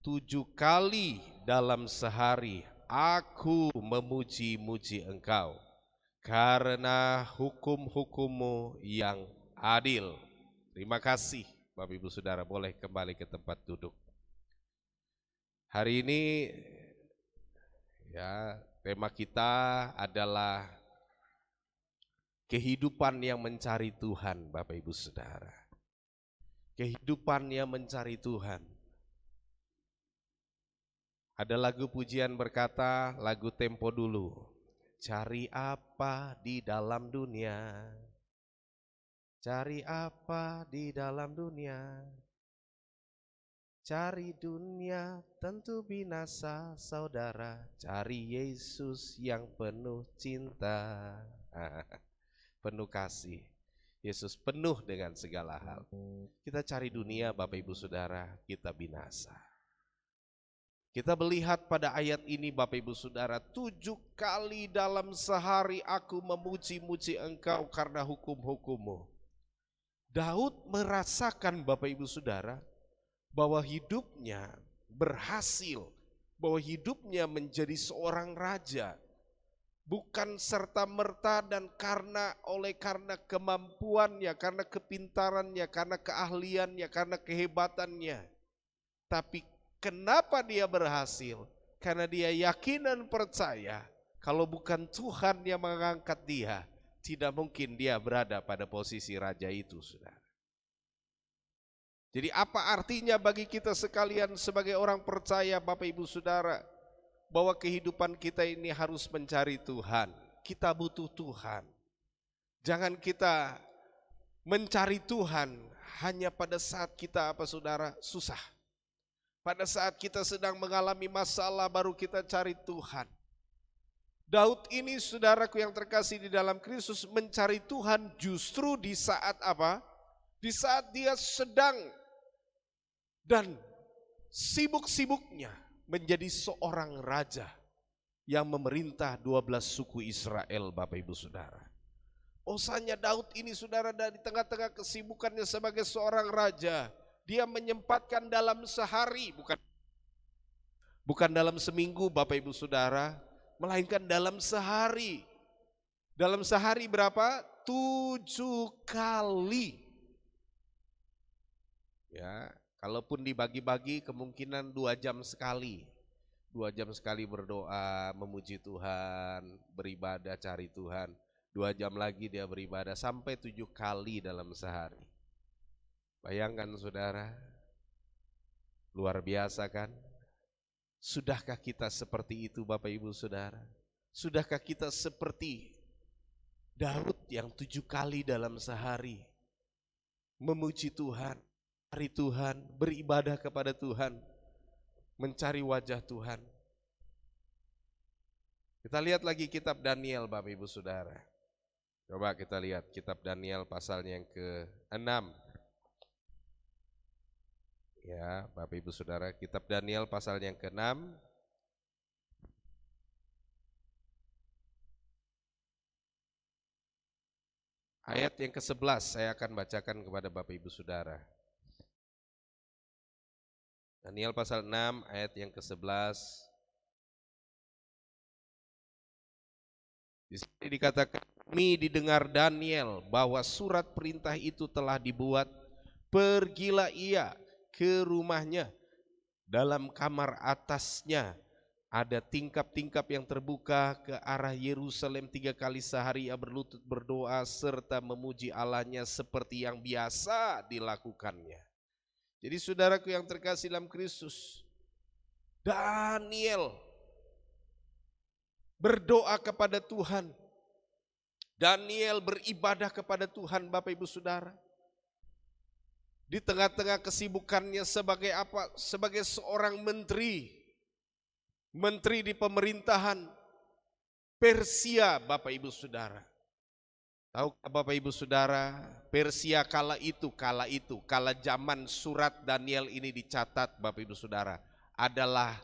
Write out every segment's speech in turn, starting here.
7 kali dalam sehari aku memuji-muji Engkau karena hukum-hukum-Mu yang adil. Terima kasih Bapak Ibu Saudara, boleh kembali ke tempat duduk. Hari ini ya tema kita adalah kehidupan yang mencari Tuhan, Bapak Ibu Saudara. Kehidupan yang mencari Tuhan. Ada lagu pujian berkata, lagu tempo dulu. Cari apa di dalam dunia? Cari apa di dalam dunia? Cari dunia tentu binasa, saudara. Cari Yesus yang penuh cinta, penuh kasih. Yesus penuh dengan segala hal. Kita cari dunia, Bapak Ibu Saudara, kita binasa. Kita melihat pada ayat ini, Bapak Ibu Saudara, 7 kali dalam sehari aku memuji-muji Engkau karena hukum-hukum-Mu. Daud merasakan, Bapak Ibu Saudara, bahwa hidupnya berhasil, bahwa hidupnya menjadi seorang raja, bukan serta-merta dan karena kemampuannya, karena kepintarannya, karena keahliannya, karena kehebatannya. Tapi kenapa dia berhasil? Karena dia yakin dan percaya kalau bukan Tuhan yang mengangkat dia, tidak mungkin dia berada pada posisi raja itu, Saudara. Jadi apa artinya bagi kita sekalian sebagai orang percaya, Bapak Ibu Saudara, bahwa kehidupan kita ini harus mencari Tuhan. Kita butuh Tuhan. Jangan kita mencari Tuhan hanya pada saat kita Saudara susah. Pada saat kita sedang mengalami masalah baru kita cari Tuhan. Daud ini, saudaraku yang terkasih di dalam Kristus, mencari Tuhan justru di saat apa? Di saat dia sedang dan sibuk-sibuknya menjadi seorang raja yang memerintah 12 suku Israel, Bapak Ibu Saudara. Osanya Daud ini, saudara, dari tengah-tengah kesibukannya sebagai seorang raja, dia menyempatkan dalam sehari, bukan dalam seminggu, Bapak Ibu Saudara, melainkan dalam sehari. Dalam sehari berapa? 7 kali. Ya, kalaupun dibagi-bagi kemungkinan 2 jam sekali. 2 jam sekali berdoa, memuji Tuhan, beribadah, cari Tuhan. 2 jam lagi dia beribadah, sampai 7 kali dalam sehari. Bayangkan saudara, luar biasa kan? Sudahkah kita seperti itu, Bapak Ibu Saudara? Sudahkah kita seperti Daud yang 7 kali dalam sehari memuji Tuhan, cari Tuhan, beribadah kepada Tuhan, mencari wajah Tuhan? Kita lihat lagi kitab Daniel, Bapak Ibu Saudara. Coba kita lihat kitab Daniel pasalnya yang ke-6. Ya, Bapak Ibu Saudara, kitab Daniel pasal yang ke-6. Ayat yang ke-11 saya akan bacakan kepada Bapak Ibu Saudara. Daniel pasal 6 ayat yang ke-11. Di sini dikatakan, "Kami didengar Daniel bahwa surat perintah itu telah dibuat, pergilah ia ke rumahnya. Dalam kamar atasnya ada tingkap-tingkap yang terbuka ke arah Yerusalem. 3 kali sehari ia berlutut berdoa serta memuji Allahnya seperti yang biasa dilakukannya." Jadi saudaraku yang terkasih dalam Kristus, Daniel berdoa kepada Tuhan. Daniel beribadah kepada Tuhan, Bapak Ibu Saudara. Di tengah-tengah kesibukannya sebagai apa? Sebagai seorang menteri di pemerintahan Persia, Bapak Ibu Saudara. Tahu Bapak Ibu Saudara, Persia kala zaman surat Daniel ini dicatat, Bapak Ibu Saudara, adalah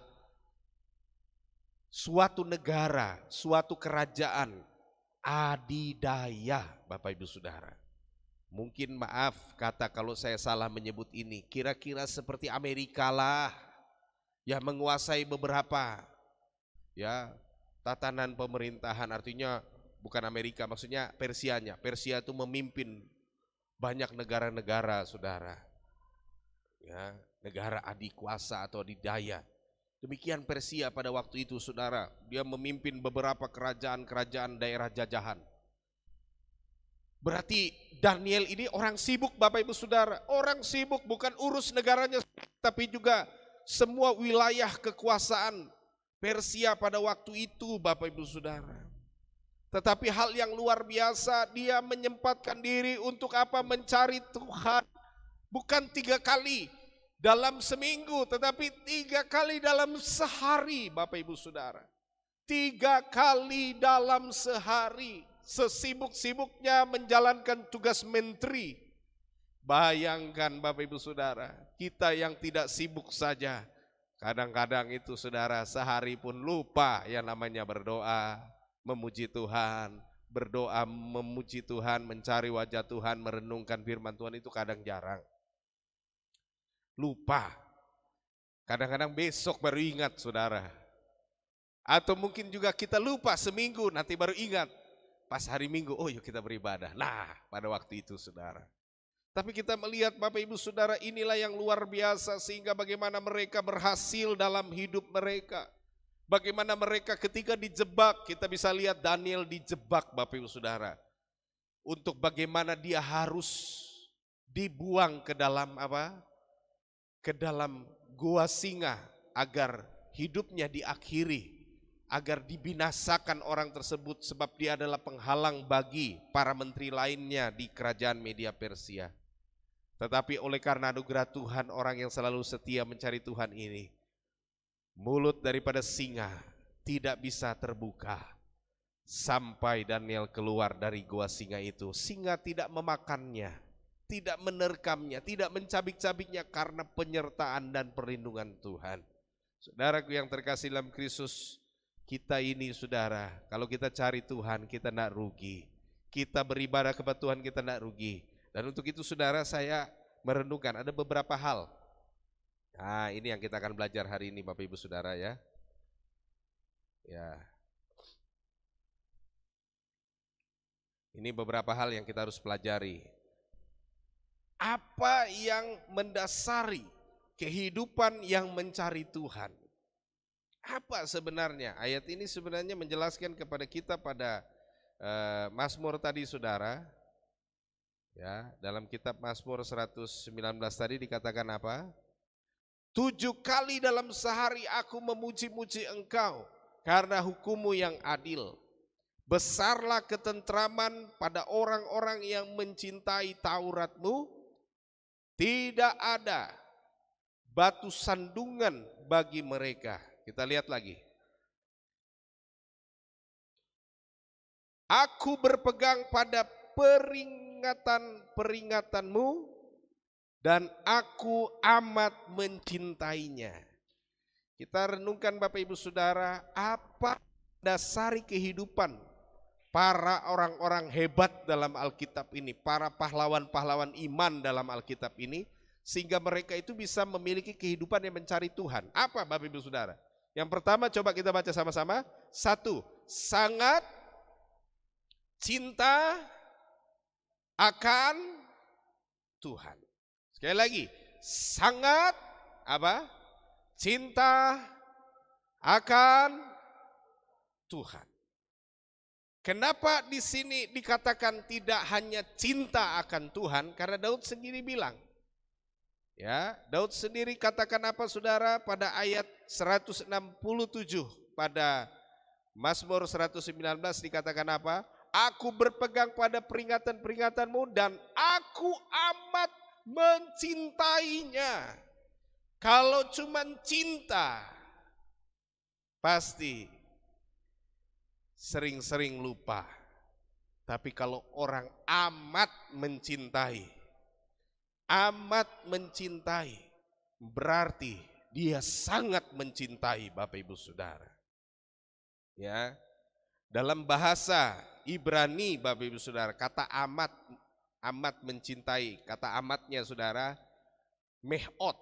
suatu negara, suatu kerajaan adidaya, Bapak Ibu Saudara. Mungkin maaf kata kalau saya salah menyebut ini, kira-kira seperti Amerika lah. ya menguasai beberapa ya tatanan pemerintahan, artinya bukan Amerika, maksudnya Persianya. Persia itu memimpin banyak negara-negara, saudara. Ya, negara adikuasa atau adidaya. Demikian Persia pada waktu itu, saudara. Dia memimpin beberapa kerajaan-kerajaan daerah jajahan. Berarti Daniel ini orang sibuk, Bapak Ibu Saudara. Orang sibuk, bukan urus negaranya, tapi juga semua wilayah kekuasaan Persia pada waktu itu, Bapak Ibu Saudara. Tetapi hal yang luar biasa, dia menyempatkan diri untuk apa? Mencari Tuhan. Bukan 3 kali dalam seminggu, tetapi 3 kali dalam sehari, Bapak Ibu Saudara. 3 kali dalam sehari, sesibuk-sibuknya menjalankan tugas menteri. Bayangkan Bapak Ibu Saudara, kita yang tidak sibuk saja, kadang-kadang itu saudara sehari pun lupa yang namanya berdoa, memuji Tuhan, berdoa memuji Tuhan, mencari wajah Tuhan, merenungkan firman Tuhan, itu kadang jarang. Lupa. Kadang-kadang besok baru ingat, saudara. Atau mungkin juga kita lupa seminggu, nanti baru ingat. Pas hari Minggu, oh yuk kita beribadah. Nah, pada waktu itu, saudara. Tapi kita melihat Bapak Ibu Saudara, inilah yang luar biasa, sehingga bagaimana mereka berhasil dalam hidup mereka. Bagaimana mereka ketika dijebak, kita bisa lihat Daniel dijebak, Bapak Ibu Saudara. Untuk bagaimana dia harus dibuang ke dalam apa? Ke dalam gua singa agar hidupnya diakhiri, agar dibinasakan orang tersebut sebab dia adalah penghalang bagi para menteri lainnya di kerajaan Media Persia. Tetapi oleh karena anugerah Tuhan, orang yang selalu setia mencari Tuhan ini, mulut daripada singa tidak bisa terbuka sampai Daniel keluar dari gua singa itu. Singa tidak memakannya, tidak menerkamnya, tidak mencabik-cabiknya karena penyertaan dan perlindungan Tuhan. Saudaraku yang terkasih dalam Kristus, kita ini saudara, kalau kita cari Tuhan kita tidak rugi. Kita beribadah kepada Tuhan kita tidak rugi. Dan untuk itu saudara, saya merenungkan ada beberapa hal. Nah, ini yang kita akan belajar hari ini Bapak Ibu Saudara ya. Ya. Ini beberapa hal yang kita harus pelajari. Apa yang mendasari kehidupan yang mencari Tuhan? Apa sebenarnya? Ayat ini sebenarnya menjelaskan kepada kita pada Mazmur tadi saudara. Ya, dalam kitab Mazmur 119 tadi dikatakan apa? 7 kali dalam sehari aku memuji-muji Engkau karena hukum-Mu yang adil. Besarlah ketentraman pada orang-orang yang mencintai Taurat-Mu. Tidak ada batu sandungan bagi mereka. Kita lihat lagi. Aku berpegang pada peringatan-peringatanmu dan aku amat mencintainya. Kita renungkan Bapak Ibu Saudara, apa dasari kehidupan para orang-orang hebat dalam Alkitab ini, para pahlawan-pahlawan iman dalam Alkitab ini, sehingga mereka itu bisa memiliki kehidupan yang mencari Tuhan. Apa Bapak Ibu Saudara? Yang pertama coba kita baca sama-sama. 1, sangat cinta akan Tuhan. Sekali lagi, sangat apa? Cinta akan Tuhan. Kenapa di sini dikatakan tidak hanya cinta akan Tuhan? Karena Daud sendiri bilang, ya, Daud sendiri katakan apa saudara pada ayat 167 pada Mazmur 119 dikatakan apa? Aku berpegang pada peringatan-peringatanmu dan aku amat mencintainya. Kalau cuma cinta, pasti sering-sering lupa. Tapi kalau orang amat mencintai, berarti dia sangat mencintai Bapak Ibu Saudara. Ya, dalam bahasa Ibrani Bapak Ibu Saudara, kata amat mencintai, kata amatnya saudara, mehot,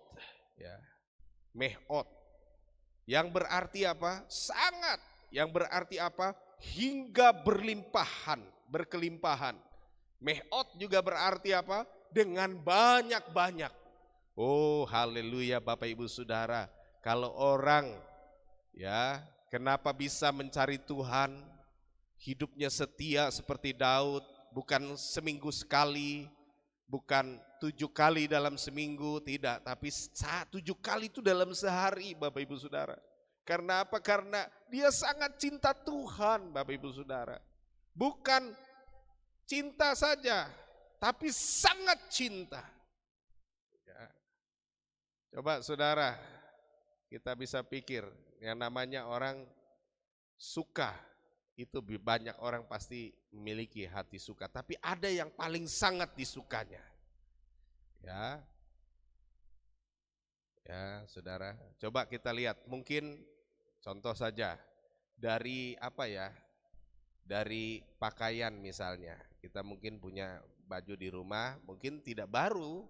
ya, mehot. Yang berarti apa? Sangat. Yang berarti apa? Hingga berlimpahan, berkelimpahan. Me'ot juga berarti apa? Dengan banyak-banyak. Oh, haleluya Bapak Ibu Saudara. Kalau orang ya, kenapa bisa mencari Tuhan? Hidupnya setia seperti Daud, bukan seminggu sekali, bukan 7 kali dalam seminggu, tidak, tapi 7 kali itu dalam sehari, Bapak Ibu Saudara. Karena apa? Karena dia sangat cinta Tuhan, Bapak Ibu Saudara. Bukan cinta saja, tapi sangat cinta. Ya. Coba saudara, kita bisa pikir, yang namanya orang suka, itu banyak orang pasti memiliki hati suka, tapi ada yang paling sangat disukanya. Ya, saudara, coba kita lihat, mungkin contoh saja dari apa ya, dari pakaian misalnya, kita mungkin punya baju di rumah, mungkin tidak baru,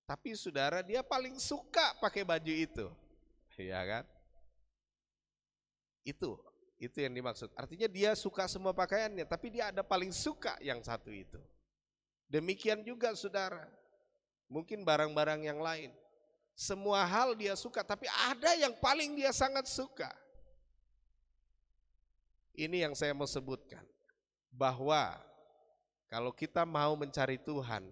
tapi saudara dia paling suka pakai baju itu, ya kan? Itu yang dimaksud. Artinya dia suka semua pakaiannya, tapi dia ada paling suka yang satu itu. Demikian juga saudara, mungkin barang-barang yang lain. Semua hal dia suka, tapi ada yang paling dia sangat suka. Ini yang saya mau sebutkan, bahwa kalau kita mau mencari Tuhan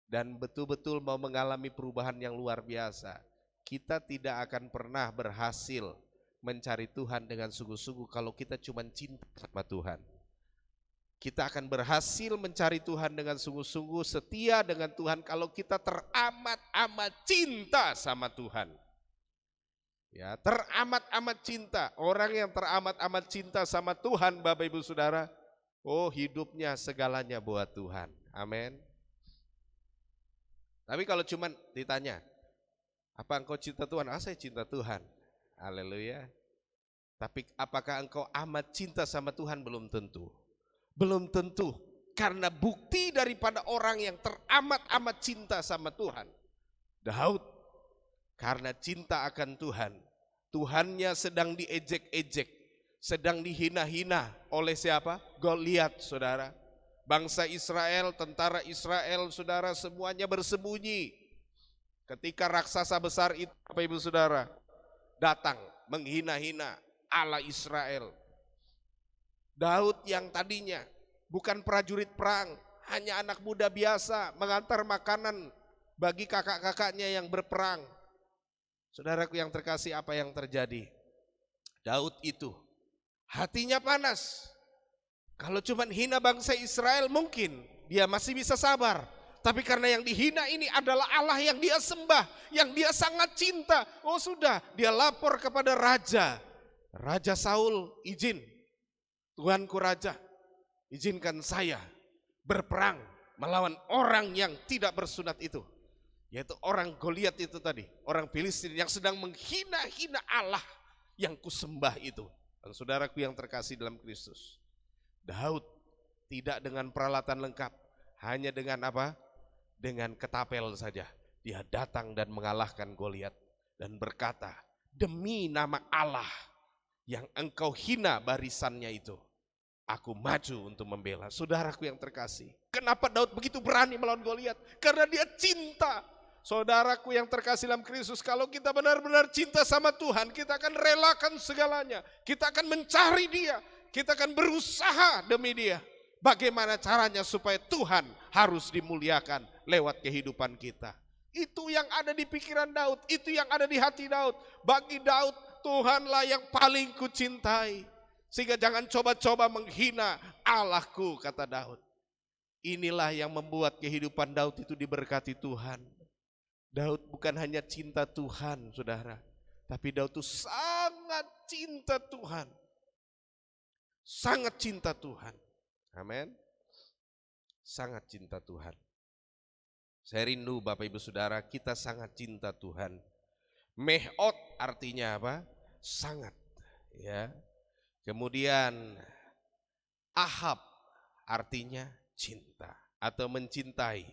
dan betul-betul mau mengalami perubahan yang luar biasa, kita tidak akan pernah berhasil mencari Tuhan dengan sungguh-sungguh kalau kita cuma cinta sama Tuhan. Kita akan berhasil mencari Tuhan dengan sungguh-sungguh, setia dengan Tuhan kalau kita teramat-amat cinta sama Tuhan. Ya, teramat-amat cinta. Orang yang teramat-amat cinta sama Tuhan, Bapak Ibu Saudara, oh hidupnya segalanya buat Tuhan. Amin. Tapi kalau cuma ditanya, apa engkau cinta Tuhan? Saya cinta Tuhan. Haleluya. Tapi apakah engkau amat cinta sama Tuhan? Belum tentu. Belum tentu. Karena bukti daripada orang yang teramat-amat cinta sama Tuhan, Daud, karena cinta akan Tuhan, Tuhannya sedang diejek-ejek, sedang dihina-hina oleh siapa? Goliat, saudara. Bangsa Israel, tentara Israel, saudara, semuanya bersembunyi. Ketika raksasa besar itu, Bapak Ibu Saudara, datang menghina-hina Allah Israel. Daud yang tadinya bukan prajurit perang, hanya anak muda biasa mengantar makanan bagi kakak-kakaknya yang berperang. Saudaraku yang terkasih, apa yang terjadi? Daud itu hatinya panas. Kalau cuma hina bangsa Israel mungkin dia masih bisa sabar. Tapi karena yang dihina ini adalah Allah yang dia sembah, yang dia sangat cinta. Oh sudah, dia lapor kepada Raja Saul, izin, Tuanku Raja, izinkan saya berperang melawan orang yang tidak bersunat itu. Yaitu orang Goliat itu tadi, orang Filistin yang sedang menghina-hina Allah yang kusembah itu. Dan saudaraku yang terkasih dalam Kristus, Daud tidak dengan peralatan lengkap, hanya dengan apa? Dengan ketapel saja. Dia datang dan mengalahkan Goliat dan berkata, demi nama Allah yang engkau hina barisannya itu, aku maju untuk membela. Saudaraku yang terkasih, kenapa Daud begitu berani melawan Goliat? Karena dia cinta. Saudaraku yang terkasih dalam Kristus, kalau kita benar-benar cinta sama Tuhan, kita akan relakan segalanya. Kita akan mencari Dia, kita akan berusaha demi Dia. Bagaimana caranya supaya Tuhan harus dimuliakan lewat kehidupan kita. Itu yang ada di pikiran Daud, itu yang ada di hati Daud. Bagi Daud, Tuhanlah yang paling kucintai. Sehingga jangan coba-coba menghina Allahku, kata Daud. Inilah yang membuat kehidupan Daud itu diberkati Tuhan. Daud bukan hanya cinta Tuhan, saudara, tapi Daud itu sangat cinta Tuhan. Sangat cinta Tuhan. Amin. Sangat cinta Tuhan. Saya rindu Bapak Ibu Saudara, kita sangat cinta Tuhan. Me'ot artinya apa? Sangat, ya. Kemudian Ahab artinya cinta atau mencintai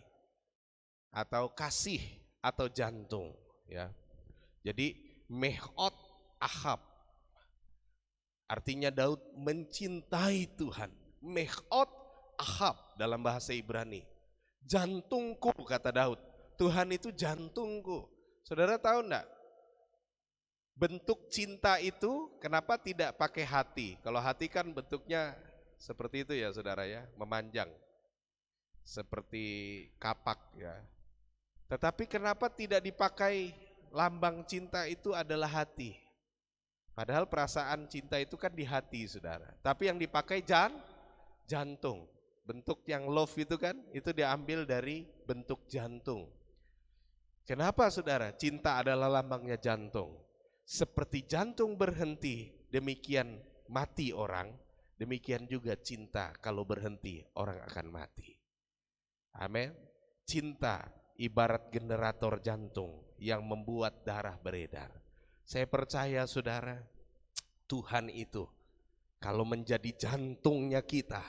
atau kasih atau jantung, ya. Jadi Me'ot Ahab Artinya Daud mencintai Tuhan. Mechot Ahab dalam bahasa Ibrani. Jantungku, kata Daud. Tuhan itu jantungku. Saudara tahu enggak? Bentuk cinta itu kenapa tidak pakai hati? Kalau hati kan bentuknya seperti itu ya saudara ya, memanjang. Seperti kapak ya. Tetapi kenapa tidak dipakai lambang cinta itu adalah hati? Padahal perasaan cinta itu kan di hati saudara. Tapi yang dipakai jantung. Bentuk yang love itu kan, itu diambil dari bentuk jantung. Kenapa saudara? Cinta adalah lambangnya jantung. Seperti jantung berhenti, demikian mati orang, demikian juga cinta kalau berhenti orang akan mati. Amin. Cinta ibarat generator jantung yang membuat darah beredar. Saya percaya saudara, Tuhan itu kalau menjadi jantungnya kita,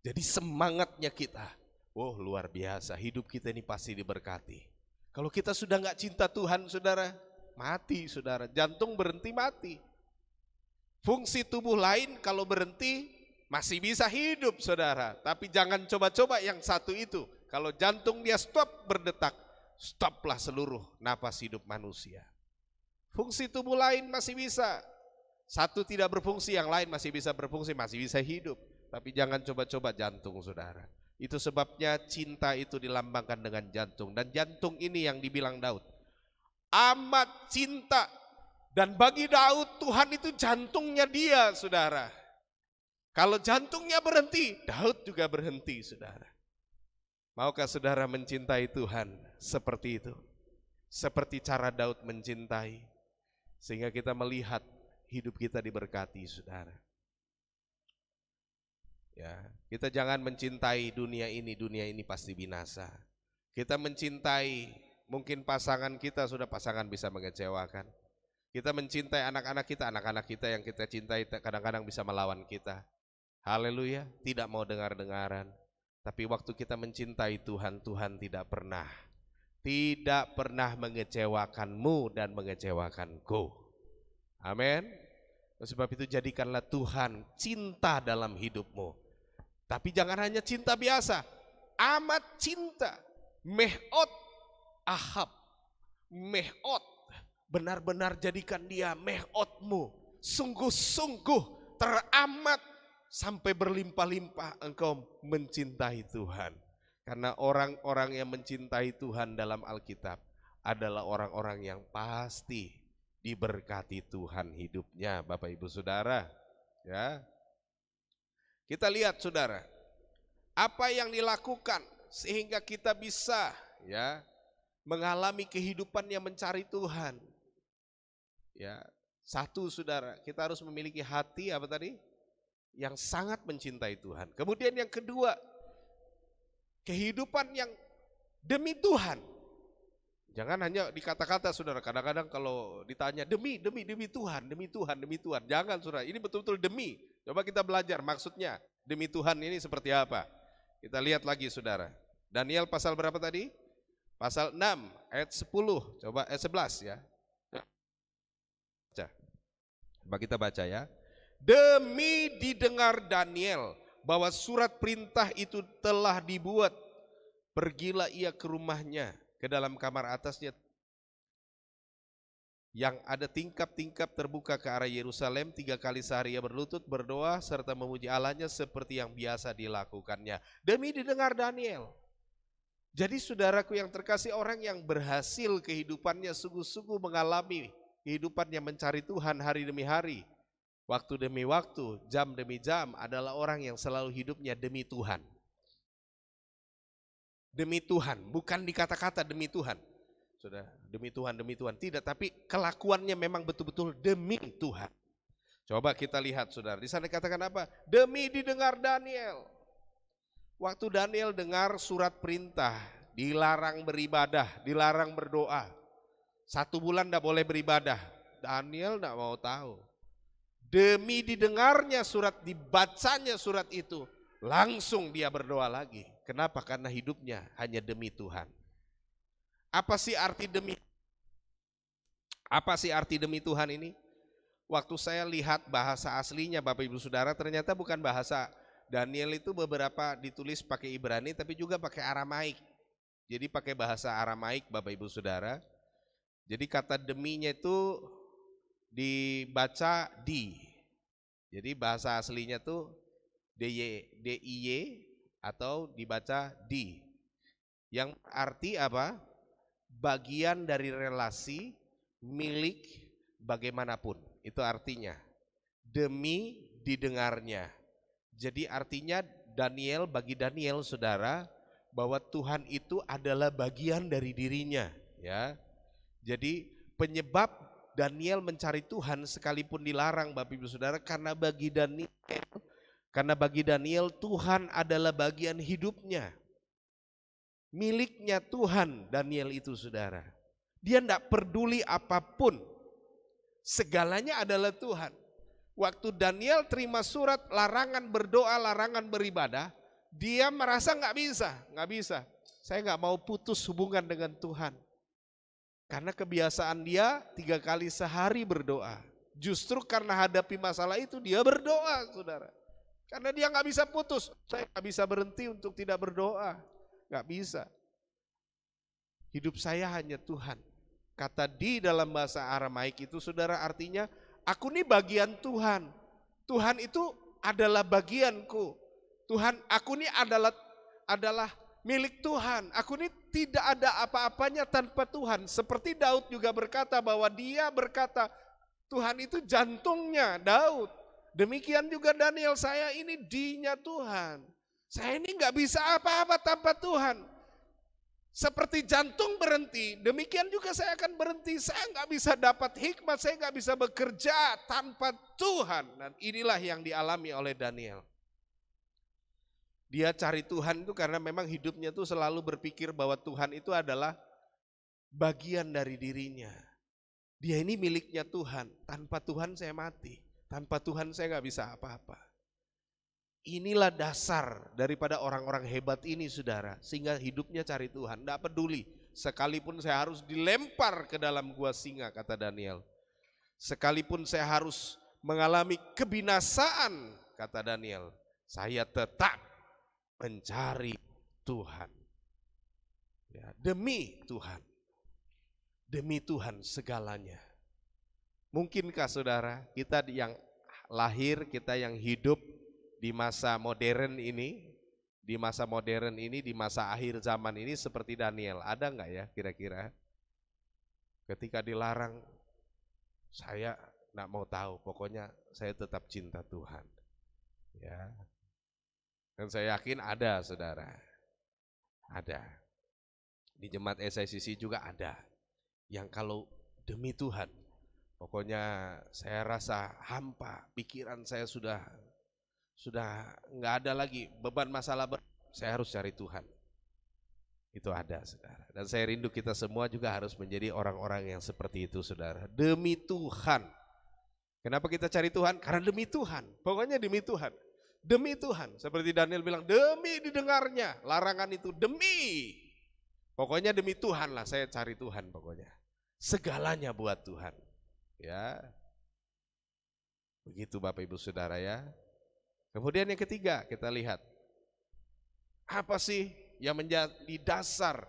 jadi semangatnya kita, wow luar biasa, hidup kita ini pasti diberkati. Kalau kita sudah gak cinta Tuhan saudara, mati saudara, jantung berhenti mati. Fungsi tubuh lain kalau berhenti masih bisa hidup saudara, tapi jangan coba-coba yang satu itu. Kalau jantung dia stop berdetak, stoplah seluruh napas hidup manusia. Fungsi tubuh lain masih bisa, satu tidak berfungsi, yang lain masih bisa berfungsi, masih bisa hidup. Tapi jangan coba-coba jantung saudara. Itu sebabnya cinta itu dilambangkan dengan jantung. Dan jantung ini yang dibilang Daud, amat cinta. Dan bagi Daud Tuhan itu jantungnya dia saudara. Kalau jantungnya berhenti, Daud juga berhenti saudara. Maukah saudara mencintai Tuhan seperti itu? Seperti cara Daud mencintai. Sehingga kita melihat hidup kita diberkati saudara. Ya, kita jangan mencintai dunia ini pasti binasa. Kita mencintai, mungkin pasangan kita sudah pasangan bisa mengecewakan. Kita mencintai anak-anak kita yang kita cintai kadang-kadang bisa melawan kita. Haleluya, tidak mau dengar-dengaran. Tapi waktu kita mencintai Tuhan, Tuhan tidak pernah mengecewakanmu dan mengecewakanku. Amin. Sebab itu jadikanlah Tuhan cinta dalam hidupmu. Tapi jangan hanya cinta biasa, amat cinta. Mechot Ahab, mechot, benar-benar jadikan dia mechotmu. Sungguh-sungguh teramat sampai berlimpah-limpah engkau mencintai Tuhan. Karena orang-orang yang mencintai Tuhan dalam Alkitab adalah orang-orang yang pasti diberkati Tuhan hidupnya, Bapak Ibu Saudara. Ya. Kita lihat saudara, apa yang dilakukan sehingga kita bisa ya mengalami kehidupan yang mencari Tuhan. Ya, satu saudara, kita harus memiliki hati apa tadi? Yang sangat mencintai Tuhan. Kemudian yang kedua, kehidupan yang demi Tuhan. Jangan hanya di kata-kata saudara, kadang-kadang kalau ditanya demi Tuhan. Jangan saudara, ini betul-betul demi. Coba kita belajar maksudnya demi Tuhan ini seperti apa. Kita lihat lagi saudara. Daniel pasal berapa tadi? Pasal 6 ayat 10, coba ayat 11 ya. Coba kita baca ya. Demi didengar Daniel bahwa surat perintah itu telah dibuat, pergilah ia ke rumahnya, ke dalam kamar atasnya yang ada tingkap-tingkap terbuka ke arah Yerusalem. 3 kali sehari ia berlutut, berdoa, serta memuji Allahnya seperti yang biasa dilakukannya. Demi didengar Daniel. Jadi saudaraku yang terkasih, orang yang berhasil kehidupannya sungguh-sungguh mengalami kehidupan yang mencari Tuhan hari demi hari, waktu demi waktu, jam demi jam, adalah orang yang selalu hidupnya demi Tuhan. Demi Tuhan, bukan di kata-kata demi Tuhan. Sudah, demi Tuhan, tidak, tapi kelakuannya memang betul-betul demi Tuhan. Coba kita lihat saudara, di sana dikatakan apa? Demi didengar Daniel. Waktu Daniel dengar surat perintah, dilarang beribadah, dilarang berdoa. 1 bulan tidak boleh beribadah. Daniel tidak mau tahu. Demi didengarnya surat, dibacanya surat itu, langsung dia berdoa lagi. Kenapa? Karena hidupnya hanya demi Tuhan. Apa sih arti demi Tuhan ini? waktu saya lihat bahasa aslinya Bapak Ibu Saudara, ternyata bukan bahasa Daniel itu beberapa ditulis pakai Ibrani tapi juga pakai Aramaik. Jadi pakai bahasa Aramaik Bapak Ibu Saudara. Jadi kata deminya itu dibaca di. Jadi bahasa aslinya tuh DIY atau dibaca di. Yang arti apa? Bagian dari relasi milik bagaimanapun. Itu artinya. Demi didengarnya. Jadi artinya bagi Daniel saudara, bahwa Tuhan itu adalah bagian dari dirinya, ya. Jadi penyebab Daniel mencari Tuhan sekalipun dilarang Bapak Ibu Saudara, karena bagi Daniel Tuhan adalah bagian hidupnya. Miliknya Tuhan Daniel itu saudara. Dia tidak peduli apapun, segalanya adalah Tuhan. Waktu Daniel terima surat larangan berdoa, larangan beribadah, dia merasa nggak bisa. Saya nggak mau putus hubungan dengan Tuhan. Karena kebiasaan dia 3 kali sehari berdoa. Justru karena hadapi masalah itu dia berdoa saudara. Karena dia nggak bisa putus. Saya nggak bisa berhenti untuk tidak berdoa. Nggak bisa. Hidup saya hanya Tuhan. Kata di dalam bahasa Aramaik itu saudara artinya, aku ini bagian Tuhan. Tuhan itu adalah bagianku. Tuhan, aku ini adalah milik Tuhan. Aku ini tidak ada apa-apanya tanpa Tuhan. Seperti Daud juga berkata bahwa dia berkata, Tuhan itu jantungnya Daud. Demikian juga Daniel, saya ini dinya Tuhan. Saya ini nggak bisa apa-apa tanpa Tuhan. Seperti jantung berhenti, demikian juga saya akan berhenti. Saya nggak bisa dapat hikmat, saya nggak bisa bekerja tanpa Tuhan. Dan inilah yang dialami oleh Daniel. Dia cari Tuhan itu karena memang hidupnya itu selalu berpikir bahwa Tuhan itu adalah bagian dari dirinya. Dia ini miliknya Tuhan, tanpa Tuhan saya mati. Tanpa Tuhan saya nggak bisa apa-apa. Inilah dasar daripada orang-orang hebat ini saudara, sehingga hidupnya cari Tuhan, tidak peduli. Sekalipun saya harus dilempar ke dalam gua singa, kata Daniel. Sekalipun saya harus mengalami kebinasaan, kata Daniel, saya tetap mencari Tuhan. Ya, demi Tuhan segalanya. Mungkinkah saudara, kita yang lahir, kita yang hidup di masa modern ini, di masa akhir zaman ini seperti Daniel, ada enggak ya kira-kira? Ketika dilarang, saya enggak mau tahu, pokoknya saya tetap cinta Tuhan. Ya. Dan saya yakin ada saudara, ada. Di jemaat SICC juga ada, yang kalau demi Tuhan, pokoknya saya rasa hampa, pikiran saya sudah nggak ada lagi beban masalah, saya harus cari Tuhan. Itu ada saudara. Dan saya rindu kita semua juga harus menjadi orang-orang yang seperti itu saudara. Demi Tuhan. Kenapa kita cari Tuhan? Karena demi Tuhan. Pokoknya demi Tuhan. Demi Tuhan. Seperti Daniel bilang, demi didengarnya larangan itu, demi. Pokoknya demi Tuhan lah saya cari Tuhan pokoknya. Segalanya buat Tuhan. Ya. Begitu Bapak Ibu Saudara ya. Kemudian yang ketiga kita lihat, apa sih yang menjadi dasar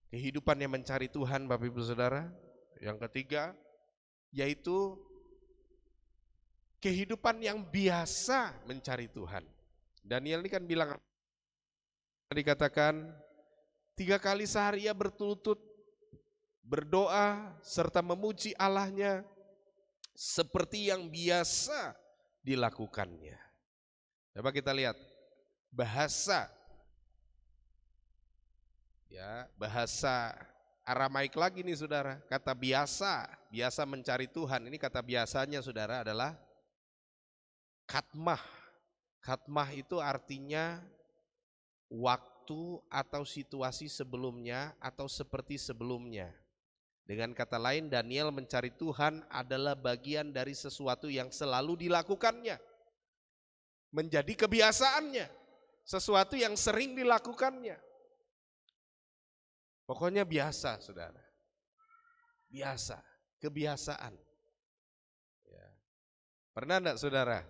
kehidupan yang mencari Tuhan Bapak Ibu Saudara? Yang ketiga yaitu kehidupan yang biasa mencari Tuhan. Daniel ini kan bilang, dikatakan 3 kali sehari ia berturut-turut berdoa serta memuji Allahnya seperti yang biasa dilakukannya. Coba kita lihat bahasa, ya bahasa Aramaik lagi nih saudara. Kata biasa mencari Tuhan. Ini kata biasanya saudara adalah katmah. Katmah itu artinya waktu atau situasi sebelumnya atau seperti sebelumnya. Dengan kata lain, Daniel mencari Tuhan adalah bagian dari sesuatu yang selalu dilakukannya. Menjadi kebiasaannya, sesuatu yang sering dilakukannya. Pokoknya biasa saudara. Biasa, kebiasaan. Ya. Pernah enggak saudara?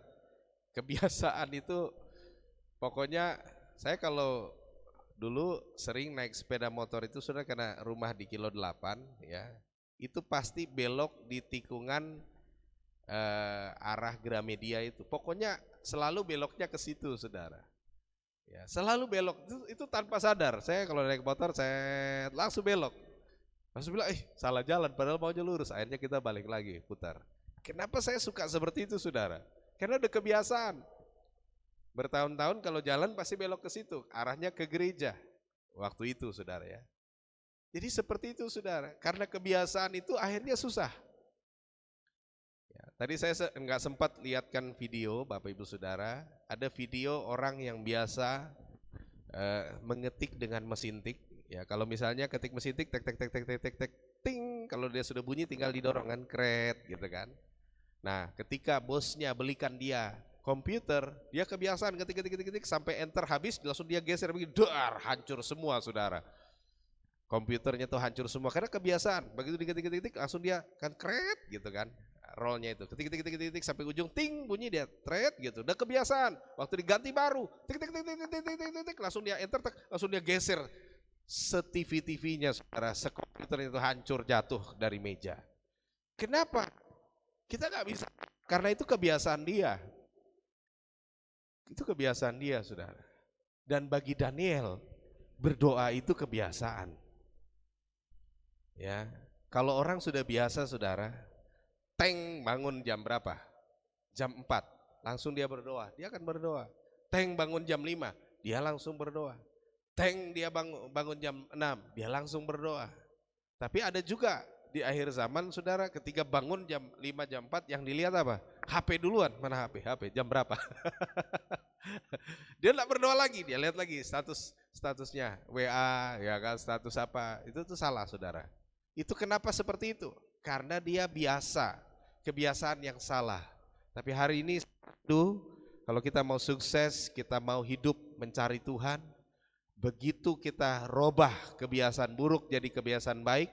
Kebiasaan itu pokoknya saya kalau dulu sering naik sepeda motor itu sudah karena rumah di kilo 8 ya. Itu pasti belok di tikungan arah Gramedia itu. Pokoknya selalu beloknya ke situ saudara. Ya, selalu belok itu tanpa sadar. Saya kalau naik motor saya langsung belok. Langsung bilang, salah jalan padahal maunya lurus. Akhirnya kita balik lagi, putar. Kenapa saya suka seperti itu saudara? Karena udah kebiasaan. Bertahun-tahun kalau jalan pasti belok ke situ, arahnya ke gereja. Waktu itu saudara ya. Jadi seperti itu saudara, karena kebiasaan itu akhirnya susah. Ya, tadi saya nggak sempat lihatkan video Bapak Ibu Saudara, ada video orang yang biasa mengetik dengan mesin tik. Ya, kalau misalnya ketik mesin tik, tek tek tek tek tek tek tek, ting, kalau dia sudah bunyi tinggal didorong kan, kret gitu kan. Nah, ketika bosnya belikan dia komputer, dia kebiasaan ketik ketik ketik ketik sampai enter habis, langsung dia geser begini, dar, hancur semua saudara. Komputernya tuh hancur semua karena kebiasaan. Begitu diketik-ketik langsung dia kan kret gitu kan. Rollnya itu ketik-ketik sampai ujung ting bunyi dia thread gitu. Udah kebiasaan. Waktu diganti baru tik tik tik tik tik tik tik tik langsung dia enter langsung dia geser. Se-TV-TV-nya saudara, se-komputernya itu hancur jatuh dari meja. Kenapa? Kita nggak bisa karena itu kebiasaan dia. Itu kebiasaan dia saudara. Dan bagi Daniel berdoa itu kebiasaan. Ya, kalau orang sudah biasa saudara, teng bangun jam berapa? Jam 4, langsung dia berdoa, dia akan berdoa. Teng bangun jam 5, dia langsung berdoa. Teng dia bangun jam 6, dia langsung berdoa. Tapi ada juga di akhir zaman saudara, ketika bangun jam 5, jam 4 yang dilihat apa? HP duluan, mana HP? HP jam berapa? Dia enggak berdoa lagi, dia lihat lagi statusnya WA, ya kan, status apa? Itu tuh salah saudara. Itu kenapa seperti itu? Karena dia biasa, kebiasaan yang salah. Tapi hari ini kalau kita mau sukses, kita mau hidup mencari Tuhan, begitu kita robah kebiasaan buruk jadi kebiasaan baik,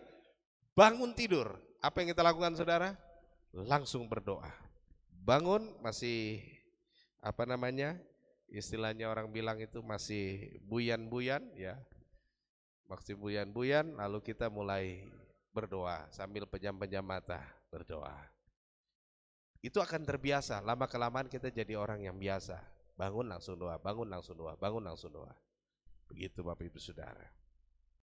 bangun tidur, apa yang kita lakukan saudara? Langsung berdoa. Bangun masih istilahnya orang bilang itu masih buyan-buyan ya. Masih buyan-buyan, lalu kita mulai berdoa sambil pejam-pejam mata berdoa. Itu akan terbiasa, lama kelamaan kita jadi orang yang biasa. Bangun langsung doa, bangun langsung doa, bangun langsung doa. Begitu Bapak Ibu Saudara.